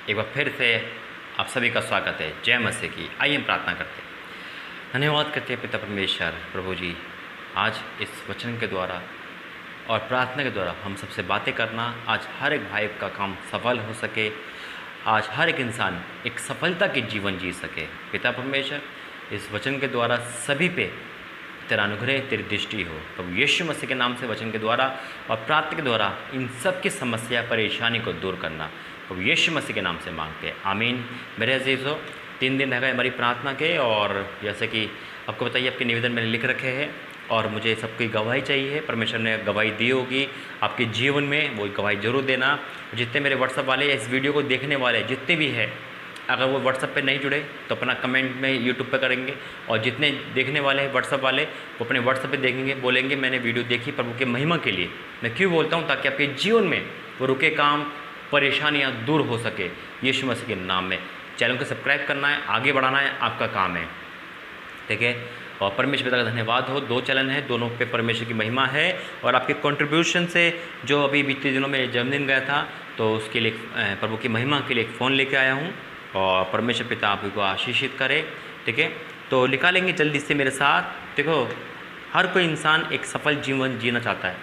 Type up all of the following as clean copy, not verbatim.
एक बार फिर से आप सभी का स्वागत है। जय मसीह की। आइए हम प्रार्थना करते हैं। धन्यवाद करते हैं पिता परमेश्वर प्रभु जी, आज इस वचन के द्वारा और प्रार्थना के द्वारा हम सबसे बातें करना, आज हर एक भाई का काम सफल हो सके, आज हर एक इंसान एक सफलता के जीवन जी सके। पिता परमेश्वर, इस वचन के द्वारा सभी पे तेरा अनुग्रह, तेरी दृष्टि हो। प्रभु यीशु मसीह के नाम से वचन के द्वारा और प्रार्थना के द्वारा इन सब की समस्या परेशानी को दूर करना, प्रभु यीशु मसीह के नाम से मांगते हैं, आमीन। मेरे अजीज़ों, 3 दिन रह गए हमारी प्रार्थना के, और जैसे कि आपको बताइए, आपके निवेदन मैंने लिख रखे हैं और मुझे सबकी गवाही चाहिए। परमेश्वर ने गवाही दी होगी आपके जीवन में, वो गवाही जरूर देना। जितने मेरे व्हाट्सएप वाले, इस वीडियो को देखने वाले जितने भी हैं, अगर वो व्हाट्सएप पे नहीं जुड़े तो अपना कमेंट में यूट्यूब पे करेंगे, और जितने देखने वाले हैं व्हाट्सएप वाले, वो अपने व्हाट्सएप पे देखेंगे, बोलेंगे मैंने वीडियो देखी प्रभु के महिमा के लिए। मैं क्यों बोलता हूँ? ताकि आपके जीवन में वो रुके काम, परेशानियाँ दूर हो सके यीशु मसीह के नाम में। चैनल को सब्सक्राइब करना है, आगे बढ़ाना है, आपका काम है, ठीक है। और परमेश्वर पिता का धन्यवाद हो। 2 चैनल हैं, दोनों पे परमेश्वर की महिमा है। और आपके कंट्रीब्यूशन से जो अभी बीते दिनों में जन्मदिन गया था, तो उसके लिए प्रभु की महिमा के लिए एक फ़ोन लेके आया हूँ, और परमेश्वर पिता आपको आशीषित करे, ठीक है। तो निकालेंगे जल्दी से मेरे साथ। देखो, हर कोई इंसान एक सफल जीवन जीना चाहता है।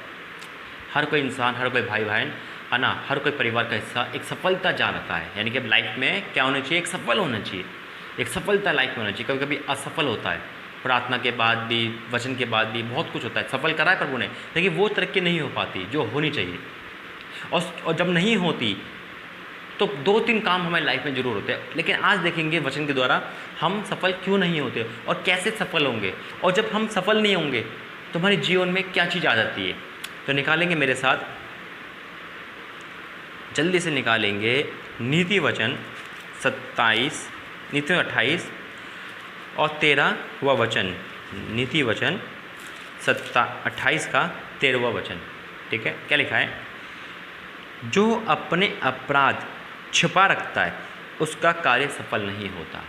हर कोई इंसान, हर कोई भाई बहन है ना, हर कोई परिवार का हिस्सा एक सफलता चाहता है। यानी कि अब लाइफ में क्या होना चाहिए? एक सफल होना चाहिए, एक सफलता लाइफ में होना चाहिए। कभी कभी असफल होता है, प्रार्थना के बाद भी, वचन के बाद भी बहुत कुछ होता है। सफल करा है प्रभु ने, लेकिन वो तरक्की नहीं हो पाती जो होनी चाहिए। और जब नहीं होती तो 2-3 काम हमारी लाइफ में ज़रूर होते हैं। लेकिन आज देखेंगे वचन के द्वारा हम सफल क्यों नहीं होते और कैसे सफल होंगे, और जब हम सफल नहीं होंगे तो हमारे जीवन में क्या चीज़ आ जाती है। तो निकालेंगे मेरे साथ, जल्दी से निकालेंगे नीति वचन 27, नीति 28 और 13वां वचन। नीति वचन 28 का 13वां वचन, ठीक है। क्या लिखा है? जो अपने अपराध छिपा रखता है उसका कार्य सफल नहीं होता।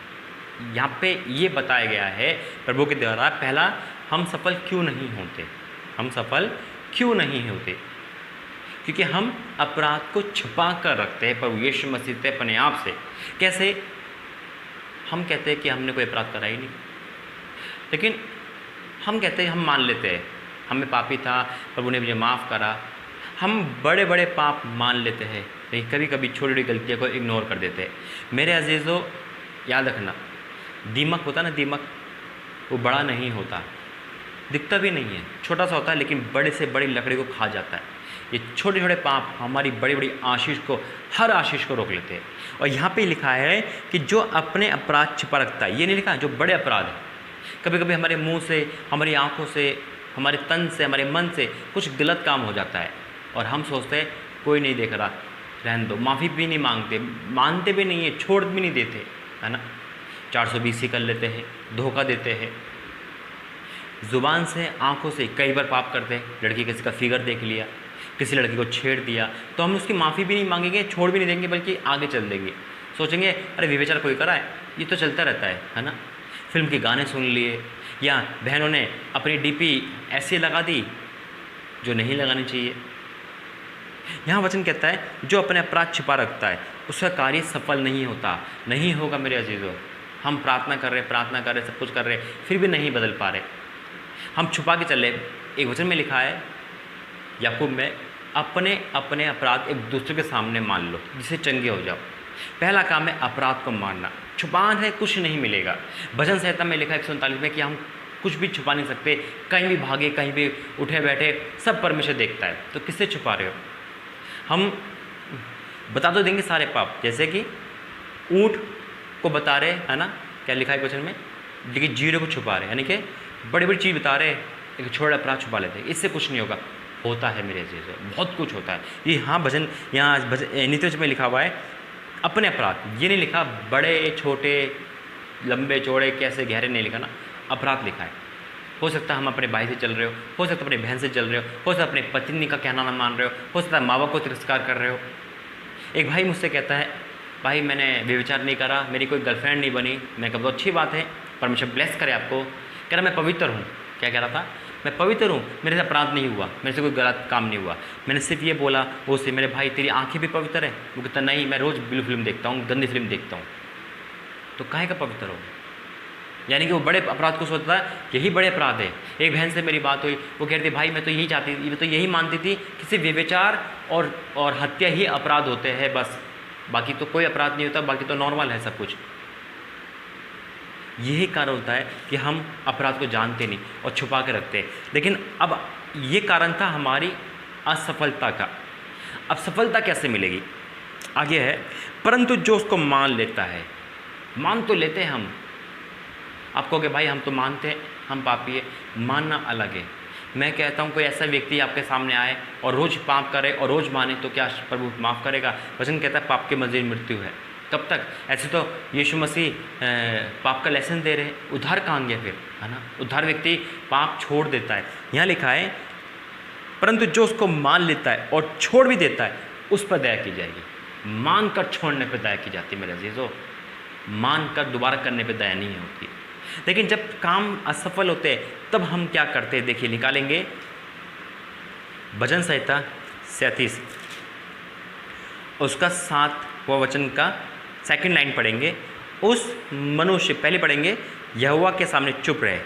यहाँ पे ये बताया गया है प्रभु के द्वारा, पहला, हम सफल क्यों नहीं होते? हम सफल क्यों नहीं होते? क्योंकि हम अपराध को छिपा कर रखते हैं प्रभु यीशु मसीह से, अपने आप से। कैसे? हम कहते हैं कि हमने कोई अपराध करा ही नहीं, लेकिन हम कहते हैं, हम मान लेते हैं हमें पापी था, प्रभु ने मुझे माफ़ करा। हम बड़े बड़े पाप मान लेते हैं, लेकिन कभी कभी छोटी छोटी गलतियों को इग्नोर कर देते हैं। मेरे अजीज़ों, याद रखना, दीमक होता ना, दीमक, वो बड़ा नहीं होता, दिखता भी नहीं है, छोटा सा होता है, लेकिन बड़े से बड़ी लकड़ी को खा जाता है। ये छोटे छोटे पाप हमारी बड़ी बड़ी आशीष को, हर आशीष को रोक लेते हैं। और यहाँ पे लिखा है कि जो अपने अपराध छिपा रखता है, ये नहीं लिखा जो बड़े अपराध हैं। कभी कभी हमारे मुंह से, हमारी आँखों से, हमारे तन से, हमारे मन से कुछ गलत काम हो जाता है, और हम सोचते हैं कोई नहीं देख रहा, रहने दो, माफ़ी भी नहीं मांगते, मानते भी नहीं है, छोड़ भी नहीं देते, है ना। 420 कर लेते हैं, धोखा देते हैं, ज़ुबान से, आँखों से कई बार पाप करते हैं। लड़की किसी का फिगर देख लिया, किसी लड़की को छेड़ दिया, तो हम उसकी माफ़ी भी नहीं मांगेंगे, छोड़ भी नहीं देंगे, बल्कि आगे चल देंगे। सोचेंगे अरे व्यभिचार कोई करा है, ये तो चलता रहता है ना। फिल्म के गाने सुन लिए, या बहनों ने अपनी डीपी ऐसे लगा दी जो नहीं लगानी चाहिए। यहाँ वचन कहता है जो अपने अपराध छिपा रखता है उसका कार्य सफल नहीं होता, नहीं होगा। मेरे अजीज़ों, हम प्रार्थना कर रहे, सब कुछ कर रहे, फिर भी नहीं बदल पा रहे, हम छुपा के चल रहे। एक वचन में लिखा है याकूब में, अपने अपने अपराध एक दूसरे के सामने मान लो जिससे चंगे हो जाओ। पहला काम है अपराध को मानना। छुपाना है, कुछ नहीं मिलेगा। भजन संहिता में लिखा है 139 में कि हम कुछ भी छुपा नहीं सकते, कहीं भी भागे, कहीं भी उठे बैठे, सब परमेश्वर देखता है। तो किससे छुपा रहे हो? हम बता तो देंगे सारे पाप, जैसे कि ऊँट को बता रहे, है ना, क्या लिखा है वचन में, लेकिन जीरो को छुपा रहे, यानी कि बड़ी बड़ी चीज़ बता रहे, एक छोटा अपराध छुपा लेते हैं। इससे कुछ नहीं होगा। होता है मेरे अजीज़ों, बहुत कुछ होता है। ये हाँ भजन, यहाँ नीति वचन में लिखा हुआ है अपने अपराध, ये नहीं लिखा बड़े छोटे, लंबे चौड़े, कैसे गहरे, नहीं लिखा ना, अपराध लिखा है। हो सकता है हम अपने भाई से चल रहे हो सकता है अपने बहन से चल रहे हो सकता है अपने पत्नी का कहना ना मान रहे हो सकता है माँ बाप को तिरस्कार कर रहे हो। एक भाई मुझसे कहता है, भाई मैंने व्यभिचार नहीं करा, मेरी कोई गर्लफ्रेंड नहीं बनी। मैं कहता हूँ अच्छी बात है, परमेश्वर ब्लेस करे आपको। कह रहा मैं पवित्र हूँ। क्या कह रहा था? मैं पवित्र हूँ, मेरे से अपराध नहीं हुआ, मेरे से कोई गलत काम नहीं हुआ, मैंने सिर्फ ये बोला वो से मेरे भाई तेरी आंखें भी पवित्र है, वो कहता नहीं मैं रोज़ ब्लू फिल्म देखता हूँ, गंदी फिल्म देखता हूँ, तो काहे का पवित्र हो? यानी कि वो बड़े अपराध को सोचता है यही बड़े अपराध है। एक बहन से मेरी बात हुई, वो कह रही थी भाई मैं तो यही चाहती थी, मैं तो यही मानती थी कि सिर्फ व्यभिचार और हत्या ही अपराध होते हैं बस, बाकी तो कोई अपराध नहीं होता, बाकी तो नॉर्मल है सब कुछ। यही कारण होता है कि हम अपराध को जानते नहीं और छुपा के रखते हैं। लेकिन अब ये कारण था हमारी असफलता का। अब सफलता कैसे मिलेगी? आगे है, परंतु जो उसको मान लेता है, मान तो लेते हैं हम, आप कहोगे भाई हम तो मानते हैं हम पापी है, मानना अलग है। मैं कहता हूँ कोई ऐसा व्यक्ति आपके सामने आए और रोज़ पाप करे और रोज़ माने तो क्या प्रभु माफ़ करेगा? वचन कहता है पाप के मज़ीद मृत्यु है। कब तक? ऐसे तो यीशु मसीह पाप का लेसन दे रहे हैं, उद्धार कहाँ गया फिर, है ना? उद्धार व्यक्ति पाप छोड़ देता है। यहाँ लिखा है परंतु जो उसको मान लेता है और छोड़ भी देता है उस पर दया की जाएगी। मान कर छोड़ने पर दया की जाती है मेरे अजीज़ों, मान कर दोबारा करने पर दया नहीं होती। लेकिन जब काम असफल होते हैं तब हम क्या करते हैं? देखिए निकालेंगे भजन संहिता 37 उसका 7वां वचन का सेकंड लाइन पढ़ेंगे। उस मनुष्य, पहले पढ़ेंगे, यहोवा के सामने चुप रहे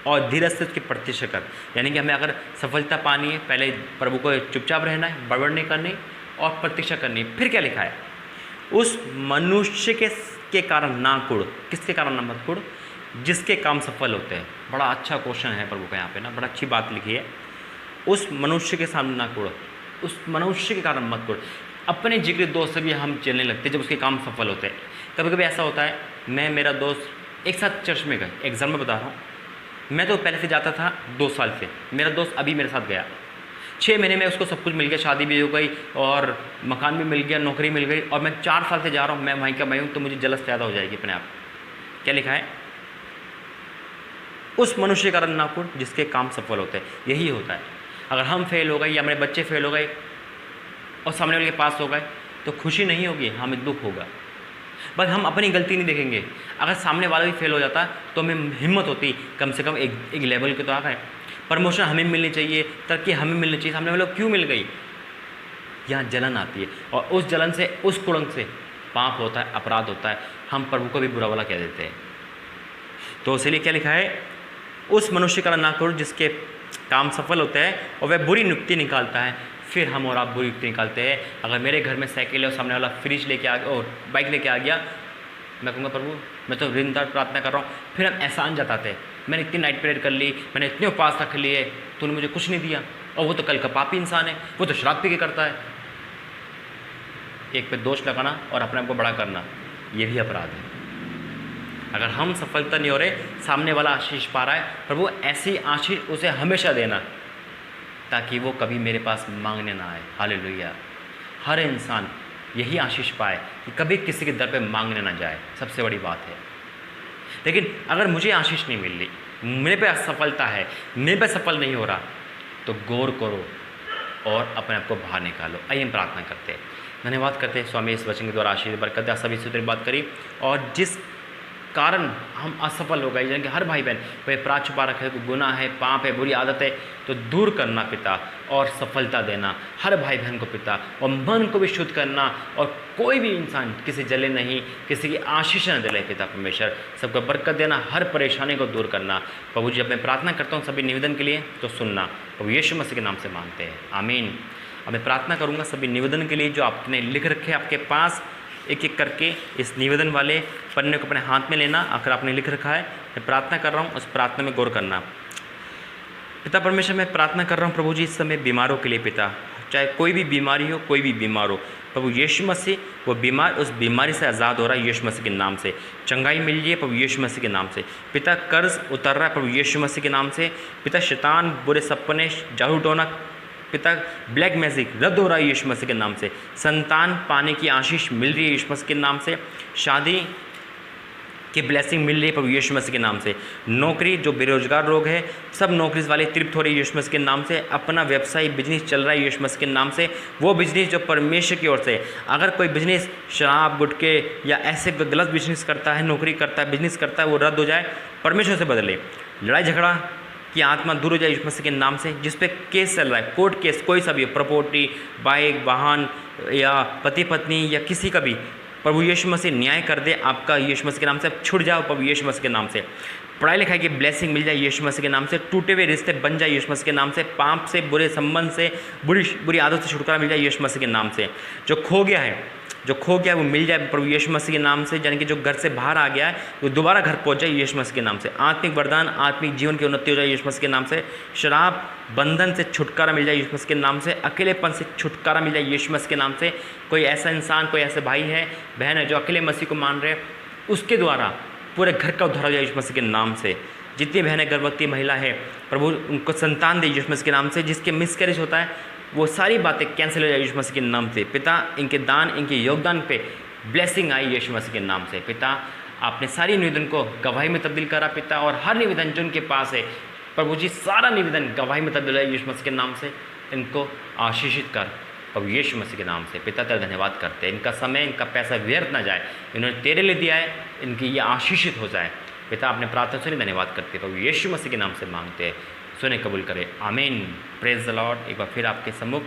और धीरज से उसकी प्रतीक्षा कर। यानी कि हमें अगर सफलता पानी है पहले प्रभु को चुपचाप रहना है, बड़बड़ नहीं करनी और प्रतीक्षा करनी है। फिर क्या लिखा है? उस मनुष्य के कारण ना कुड़। किसके कारण ना मत कुड़? जिसके काम सफल होते हैं। बड़ा अच्छा क्वेश्चन है प्रभु का यहाँ पे ना, बड़ा अच्छी बात लिखी है। उस मनुष्य के सामने ना कुड़, उस मनुष्य के कारण मत कुड़। अपने जिगरी दोस्त से भी हम चलने लगते जब उसके काम सफल होते हैं। कभी कभी ऐसा होता है, मैं मेरा दोस्त एक साथ चर्च में गए, एग्जाम में बता रहा हूँ, मैं तो पहले से जाता था 2 साल से, मेरा दोस्त अभी मेरे साथ गया, 6 महीने में उसको सब कुछ मिल गया, शादी भी हो गई और मकान भी मिल गया, नौकरी मिल गई, और मैं 4 साल से जा रहा हूँ, मैं वहीं का मैं हूँ, तो मुझे जलस पैदा हो जाएगी अपने आप। क्या लिखा है? उस मनुष्य के कारण ना कुड़ जिसके काम सफल होते हैं। यही होता है, अगर हम फेल हो गए या मेरे बच्चे फेल हो गए और सामने वाले के पास हो गए तो खुशी नहीं होगी, हमें दुख होगा। बस हम अपनी गलती नहीं देखेंगे। अगर सामने वाला भी फेल हो जाता तो हमें हिम्मत होती, कम से कम एक लेवल के तो आ गए, प्रमोशन हमें मिलनी चाहिए, तरक्की हमें मिलनी चाहिए, सामने वाले को क्यों मिल गई? यहाँ जलन आती है और उस जलन से, उस कुड़ंग से पाप होता है, अपराध होता है, हम प्रभु को भी बुरा वाला कह देते हैं। तो इसलिए क्या लिखा है? उस मनुष्य का ना करो जिसके काम सफल होते हैं और वह बुरी नियुक्ति निकालता है। फिर हम और आप बुरी नियुक्ति निकालते हैं। अगर मेरे घर में साइकिल है और सामने वाला फ्रिज लेके आ गया और बाइक लेके आ गया, मैं कहूँगा प्रभु मैं तो रिंदार प्रार्थना कर रहा हूँ। फिर हम एहसान जताते हैं, मैंने इतनी नाइट प्रेयर कर ली, मैंने इतने उपवास रख लिए, तूने मुझे कुछ नहीं दिया, और वो तो कल का पापी इंसान है, वो तो शराब पी के करता है। एक पे दोष लगाना और अपने आप को बड़ा करना, ये भी अपराध है। अगर हम सफलता नहीं हो रहे, सामने वाला आशीष पा रहा है, प्रभु ऐसी आशीष उसे हमेशा देना ताकि वो कभी मेरे पास मांगने ना आए। हालेलुया। हर इंसान यही आशीष पाए कि कभी किसी के दर पे मांगने ना जाए, सबसे बड़ी बात है। लेकिन अगर मुझे आशीष नहीं मिल रही, मेरे पे असफलता है, मेरे पे सफल नहीं हो रहा, तो गौर करो और अपने आप को बाहर निकालो। आइए हम प्रार्थना करते हैं। धन्यवाद करते हैं स्वामी इस वचन के द्वारा आशीष बरकत दे। सभी सूत्र बात करी और जिस कारण हम असफल हो गए, यानी कि हर भाई बहन कोई अपराध छुपा रखे, कोई गुनाह है, पाप है, बुरी आदत है, तो दूर करना पिता और सफलता देना हर भाई बहन को पिता, और मन को भी शुद्ध करना, और कोई भी इंसान किसी जले नहीं, किसी की आशीष न दिले पिता परमेश्वर, सबको बरकत देना, हर परेशानी को दूर करना। प्रभु जी अब मैं प्रार्थना करता हूँ सभी निवेदन के लिए, तो सुनना प्रभु यीशु मसीह के नाम से मांगते हैं, आमीन। अब मैं प्रार्थना करूँगा सभी निवेदन के लिए जो आपने लिख रखे आपके पास, एक एक करके इस निवेदन वाले पन्ने को अपने हाथ में लेना। अगर आपने लिख रखा है, मैं प्रार्थना कर रहा हूँ, उस प्रार्थना में गौर करना। पिता परमेश्वर मैं प्रार्थना कर रहा हूँ प्रभु जी इस समय बीमारों के लिए पिता, चाहे कोई भी बीमारी हो, कोई भी बीमार हो, प्रभु यीशु मसीह वो बीमार उस बीमारी से आज़ाद हो रहा है यीशु मसीह के नाम से। चंगाई मिल रही है प्रभु यीशु मसीह के नाम से पिता। कर्ज उतर रहा है प्रभु यीशु मसीह के नाम से पिता। शैतान, बुरे सपने, जादू टोना पिता, ब्लैक मैजिक रद्द हो रहा है यीशु मसीह के नाम से। संतान पाने की आशीष मिल रही है यीशु मसीह के नाम से। शादी की ब्लेसिंग मिल रही है प्रभु यीशु मसीह के नाम से। नौकरी, जो बेरोजगार लोग हैं सब नौकरी वाले तृप्त हो रही है यीशु मसीह के नाम से। अपना व्यवसाय बिजनेस चल रहा है यीशु मसीह के नाम से, वो बिजनेस जो परमेश्वर की ओर से। अगर कोई बिजनेस शराब, गुटखे या ऐसे गलत बिजनेस करता है, नौकरी करता है, बिजनेस करता है, वो रद्द हो जाए, परमेश्वर से बदले। लड़ाई झगड़ा कि आत्मा दूर हो जाए यीशु मसीह के नाम से। जिस पे केस चल रहा है, कोर्ट केस कोई सा भी, प्रॉपर्टी, बाइक, वाहन या पति पत्नी या किसी का भी, प्रभु यीशु मसीह न्याय कर दे आपका यीशु मसीह के नाम से। छूट जाओ प्रभु यीशु मसीह के नाम से। पढ़ाई लिखाई की ब्लेसिंग मिल जाए यीशु मसीह के नाम से। टूटे हुए रिश्ते बन जाए यीशु मसीह के नाम से। पाप से, बुरे संबंध से, बुरी आदत से छुटकारा मिल जाए यीशु मसीह के नाम से। जो खो गया है वो मिल जाए प्रभु यीशु मसीह के नाम से। यानी कि जो घर से बाहर आ गया है वो दोबारा घर पहुंच जाए यीशु मसीह के नाम से। आत्मिक वरदान, आत्मिक जीवन की उन्नति हो जाए यीशु मसीह के नाम से। शराब बंधन से छुटकारा मिल जाए यीशु मसीह के नाम से। अकेलेपन से छुटकारा मिल जाए यीशु मसीह के नाम से। कोई ऐसा इंसान, कोई ऐसे भाई है, बहन है जो अकेले मसीह को मान रहे हैं, उसके द्वारा पूरे घर का उद्धार हो जाए यीशु मसीह के नाम से। जितनी बहनें गर्भवती महिला है, प्रभु उनको संतान दे यीशु मसीह के नाम से। जिसके मिसकैरेज होता है वो सारी बातें कैंसिल हो जाए यीशु मसीह के नाम से। पिता, इनके दान, इनके योगदान पे ब्लेसिंग आई यीशु मसीह के नाम से। पिता, आपने सारी निवेदन को गवाही में तब्दील करा पिता, और हर निवेदन जो उनके पास है प्रभु जी, सारा निवेदन गवाही में तब्दील है यीशु मसीह के नाम से। इनको आशीषित कर प्रभु यीशु मसीह के नाम से। पिता तेरा धन्यवाद करते हैं, इनका समय, इनका पैसा व्यर्थ ना जाए, इन्होंने तेरे लिए दिया है, इनकी ये आशीषित हो जाए। पिता आपने प्रार्थना सुनी, धन्यवाद करते हैं, प्रभु यीशु मसीह के नाम से मांगते हैं, सुने कबूल करें, आमीन। Praise the Lord. एक बार फिर आपके सम्मुख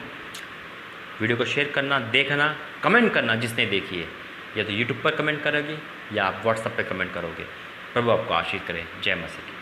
वीडियो को शेयर करना, देखना, कमेंट करना जिसने देखी है, या तो यूट्यूब पर कमेंट करोगे या आप व्हाट्सएप पर कमेंट करोगे। प्रभु आपको आशीष करें। जय मसीह।